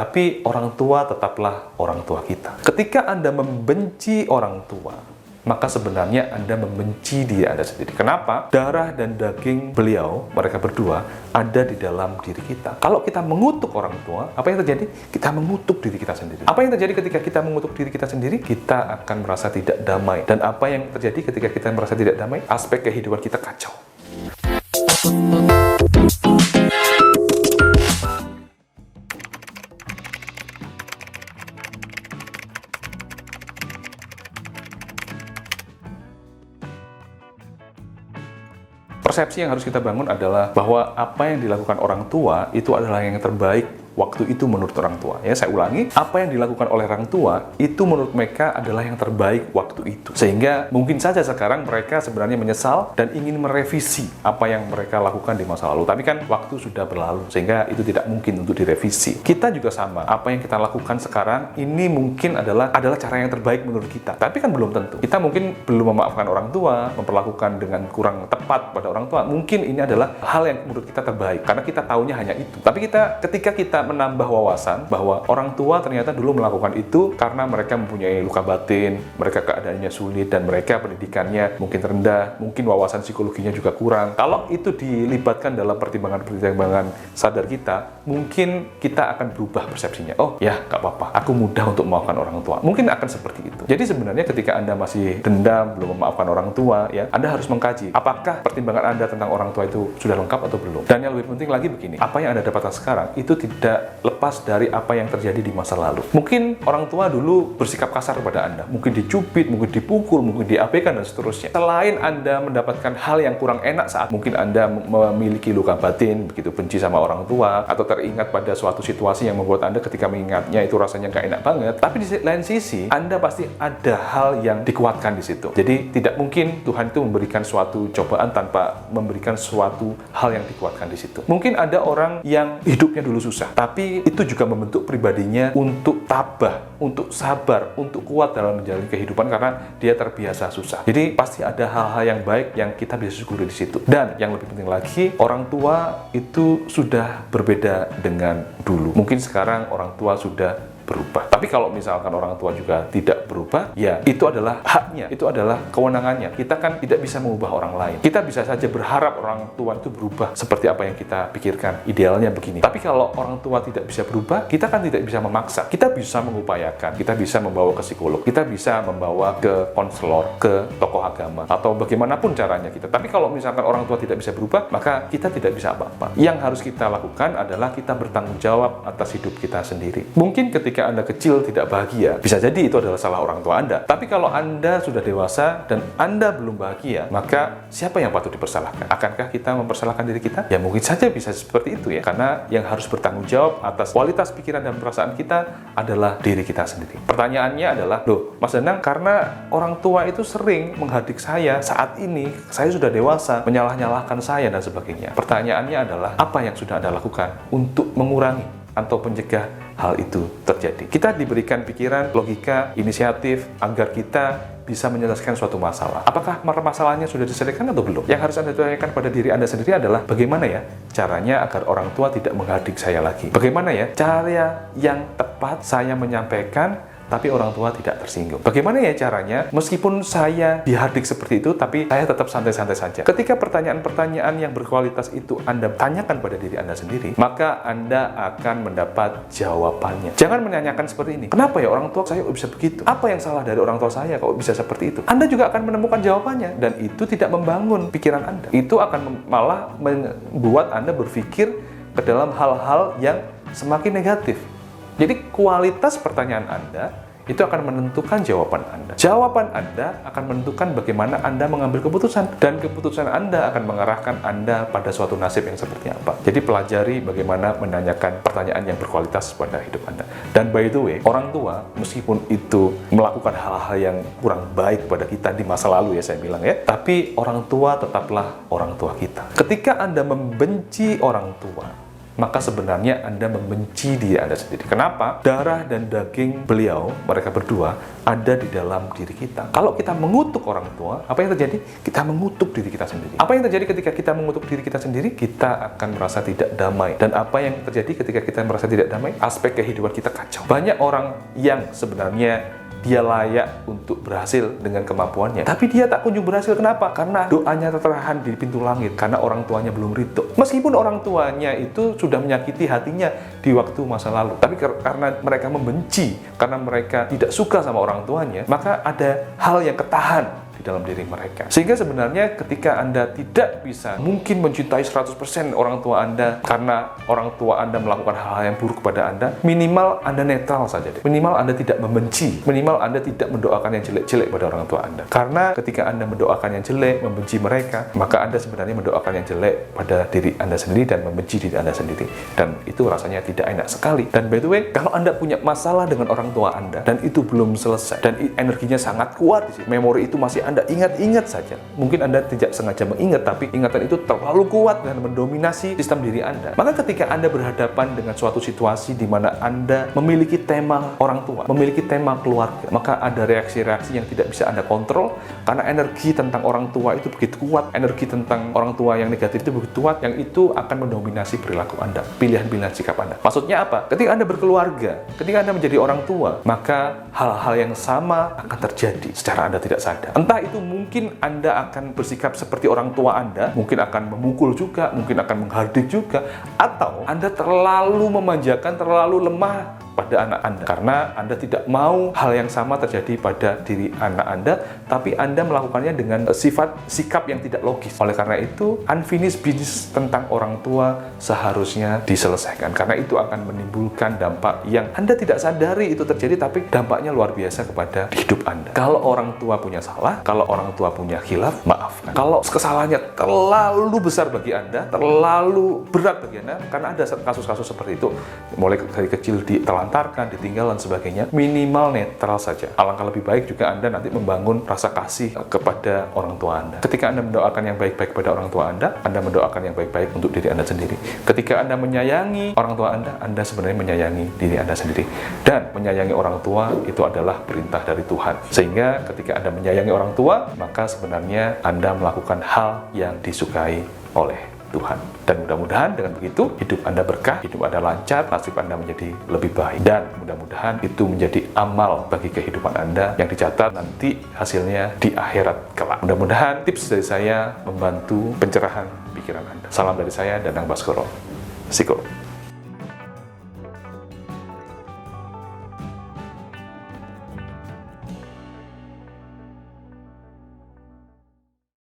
Tapi orang tua tetaplah orang tua kita. Ketika Anda membenci orang tua, maka sebenarnya Anda membenci diri Anda sendiri. Kenapa? Darah dan daging beliau, mereka berdua, ada di dalam diri kita. Kalau kita mengutuk orang tua, apa yang terjadi? Kita mengutuk diri kita sendiri. Apa yang terjadi ketika kita mengutuk diri kita sendiri? Kita akan merasa tidak damai. Dan apa yang terjadi ketika kita merasa tidak damai? Aspek kehidupan kita kacau. Persepsi yang harus kita bangun adalah bahwa apa yang dilakukan orang tua itu adalah yang terbaik waktu itu menurut orang tua. Ya, saya ulangi, apa yang dilakukan oleh orang tua itu menurut mereka adalah yang terbaik waktu itu. Sehingga mungkin saja sekarang mereka sebenarnya menyesal dan ingin merevisi apa yang mereka lakukan di masa lalu. Tapi kan waktu sudah berlalu, sehingga itu tidak mungkin untuk direvisi. Kita juga sama, apa yang kita lakukan sekarang ini mungkin adalah cara yang terbaik menurut kita. Tapi kan belum tentu. Kita mungkin belum memaafkan orang tua, memperlakukan dengan kurang tepat pada orang tua. Mungkin ini adalah hal yang menurut kita terbaik karena kita taunya hanya itu. Tapi ketika kita menambah wawasan bahwa orang tua ternyata dulu melakukan itu karena mereka mempunyai luka batin, mereka keadaannya sulit, dan mereka pendidikannya mungkin rendah, mungkin wawasan psikologinya juga kurang. Kalau itu dilibatkan dalam pertimbangan-pertimbangan sadar kita, mungkin kita akan berubah persepsinya. Oh ya, gak apa-apa, aku mudah untuk memaafkan orang tua. Mungkin akan seperti itu. Jadi sebenarnya ketika Anda masih dendam, belum memaafkan orang tua, ya, Anda harus mengkaji apakah pertimbangan Anda tentang orang tua itu sudah lengkap atau belum. Dan yang lebih penting lagi begini, apa yang Anda dapatkan sekarang itu tidak lepas dari apa yang terjadi di masa lalu. Mungkin orang tua dulu bersikap kasar kepada Anda, mungkin dicubit, mungkin dipukul, mungkin diabaikan, dan seterusnya. Selain Anda mendapatkan hal yang kurang enak saat mungkin Anda memiliki luka batin, begitu benci sama orang tua, atau teringat pada suatu situasi yang membuat Anda ketika mengingatnya itu rasanya nggak enak banget. Tapi di lain sisi, Anda pasti ada hal yang dikuatkan di situ. Jadi tidak mungkin Tuhan itu memberikan suatu cobaan tanpa memberikan suatu hal yang dikuatkan di situ. Mungkin ada orang yang hidupnya dulu susah, tapi itu juga membentuk pribadinya untuk tabah, untuk sabar, untuk kuat dalam menjalani kehidupan karena dia terbiasa susah. Jadi pasti ada hal-hal yang baik yang kita bisa syukuri di situ. Dan yang lebih penting lagi, orang tua itu sudah berbeda dengan dulu. Mungkin sekarang orang tua sudah berubah. Tapi kalau misalkan orang tua juga tidak berubah, ya itu adalah haknya, itu adalah kewenangannya. Kita kan tidak bisa mengubah orang lain. Kita bisa saja berharap orang tua itu berubah seperti apa yang kita pikirkan. Idealnya begini. Tapi kalau orang tua tidak bisa berubah, kita kan tidak bisa memaksa. Kita bisa mengupayakan, kita bisa membawa ke psikolog, kita bisa membawa ke konselor, ke tokoh agama, atau bagaimanapun caranya kita. Tapi kalau misalkan orang tua tidak bisa berubah, maka kita tidak bisa apa-apa. Yang harus kita lakukan adalah kita bertanggung jawab atas hidup kita sendiri. Mungkin ketika Anda kecil tidak bahagia, bisa jadi itu adalah salah orang tua Anda. Tapi kalau Anda sudah dewasa dan Anda belum bahagia, maka siapa yang patut dipersalahkan? Akankah kita mempersalahkan diri kita? Ya mungkin saja bisa seperti itu ya. Karena yang harus bertanggung jawab atas kualitas pikiran dan perasaan kita adalah diri kita sendiri. Pertanyaannya adalah, loh Mas Danang, karena orang tua itu sering menghadik saya saat ini, saya sudah dewasa, menyalah-nyalahkan saya dan sebagainya. Pertanyaannya adalah, apa yang sudah Anda lakukan untuk mengurangi atau mencegah hal itu terjadi? Kita diberikan pikiran, logika, inisiatif agar kita bisa menyelesaikan suatu masalah. Apakah masalahnya sudah diselesaikan atau belum? Yang harus Anda tanyakan pada diri Anda sendiri adalah bagaimana ya caranya agar orang tua tidak menghadik saya lagi? Bagaimana ya cara yang tepat saya menyampaikan tapi orang tua tidak tersinggung? Bagaimana ya caranya meskipun saya dihadik seperti itu tapi saya tetap santai-santai saja? Ketika pertanyaan-pertanyaan yang berkualitas itu Anda tanyakan pada diri Anda sendiri, maka Anda akan mendapat jawabannya. Jangan menanyakan seperti ini, kenapa ya orang tua saya bisa begitu? Apa yang salah dari orang tua saya kok bisa seperti itu? Anda juga akan menemukan jawabannya, dan itu tidak membangun pikiran Anda. Itu akan malah membuat Anda berpikir ke dalam hal-hal yang semakin negatif. Jadi kualitas pertanyaan Anda itu akan menentukan jawaban Anda. Jawaban Anda akan menentukan bagaimana Anda mengambil keputusan, dan keputusan Anda akan mengarahkan Anda pada suatu nasib yang seperti apa. Jadi pelajari bagaimana menanyakan pertanyaan yang berkualitas pada hidup Anda. Dan by the way, orang tua meskipun itu melakukan hal-hal yang kurang baik pada kita di masa lalu ya saya bilang ya, tapi orang tua tetaplah orang tua kita. Ketika Anda membenci orang tua, maka sebenarnya Anda membenci diri Anda sendiri. Kenapa? Darah dan daging beliau, mereka berdua, ada di dalam diri kita. Kalau kita mengutuk orang tua, apa yang terjadi? Kita mengutuk diri kita sendiri. Apa yang terjadi ketika kita mengutuk diri kita sendiri? Kita akan merasa tidak damai. Dan apa yang terjadi ketika kita merasa tidak damai? Aspek kehidupan kita kacau. Banyak orang yang sebenarnya dia layak untuk berhasil dengan kemampuannya, tapi dia tak kunjung berhasil. Kenapa? Karena doanya tertahan di pintu langit, karena orang tuanya belum ridho. Meskipun orang tuanya itu sudah menyakiti hatinya di waktu masa lalu, tapi karena mereka membenci, karena mereka tidak suka sama orang tuanya, maka ada hal yang ketahan di dalam diri mereka. Sehingga sebenarnya ketika Anda tidak bisa mungkin mencintai 100% orang tua Anda karena orang tua Anda melakukan hal-hal yang buruk kepada Anda, minimal Anda netral saja deh. Minimal Anda tidak membenci, minimal Anda tidak mendoakan yang jelek-jelek pada orang tua Anda. Karena ketika Anda mendoakan yang jelek, membenci mereka, maka Anda sebenarnya mendoakan yang jelek pada diri Anda sendiri dan membenci diri Anda sendiri. Dan itu rasanya tidak enak sekali. Dan by the way, kalau Anda punya masalah dengan orang tua Anda dan itu belum selesai dan energinya sangat kuat di situ, memori itu masih Anda ingat-ingat saja. Mungkin Anda tidak sengaja mengingat, tapi ingatan itu terlalu kuat dan mendominasi sistem diri Anda. Maka ketika Anda berhadapan dengan suatu situasi di mana Anda memiliki tema orang tua, memiliki tema keluarga, maka ada reaksi-reaksi yang tidak bisa Anda kontrol karena energi tentang orang tua itu begitu kuat, energi tentang orang tua yang negatif itu begitu kuat, yang itu akan mendominasi perilaku Anda, pilihan-pilihan sikap Anda. Maksudnya apa? Ketika Anda berkeluarga, ketika Anda menjadi orang tua, maka hal-hal yang sama akan terjadi secara Anda tidak sadar. Entah itu mungkin Anda akan bersikap seperti orang tua Anda, mungkin akan memukul juga, mungkin akan menghardik juga, atau Anda terlalu memanjakan, terlalu lemah pada anak Anda karena Anda tidak mau hal yang sama terjadi pada diri anak Anda, tapi Anda melakukannya dengan sikap yang tidak logis. Oleh karena itu, unfinished business tentang orang tua seharusnya diselesaikan, karena itu akan menimbulkan dampak yang Anda tidak sadari itu terjadi, tapi dampaknya luar biasa kepada hidup Anda. Kalau orang tua punya salah, kalau orang tua punya khilaf, maafkan. Kalau kesalahannya terlalu besar bagi Anda, terlalu berat bagi Anda, karena ada kasus-kasus seperti itu, mulai dari kecil ditelantarkan, ditinggal dan sebagainya, minimal netral saja. Alangkah lebih baik juga Anda nanti membangun rasa kasih kepada orang tua Anda. Ketika Anda mendoakan yang baik-baik kepada orang tua Anda mendoakan yang baik-baik untuk diri Anda sendiri. Ketika Anda menyayangi orang tua Anda sebenarnya menyayangi diri Anda sendiri. Dan menyayangi orang tua itu adalah perintah dari Tuhan. Sehingga ketika Anda menyayangi orang tua, maka sebenarnya Anda melakukan hal yang disukai oleh Tuhan. Dan mudah-mudahan dengan begitu hidup Anda berkah, hidup Anda lancar, nasib Anda menjadi lebih baik. Dan mudah-mudahan itu menjadi amal bagi kehidupan Anda yang dicatat nanti hasilnya di akhirat kelak. Mudah-mudahan tips dari saya membantu pencerahan pikiran Anda. Salam dari saya, Danang Baskoro, Psikolog.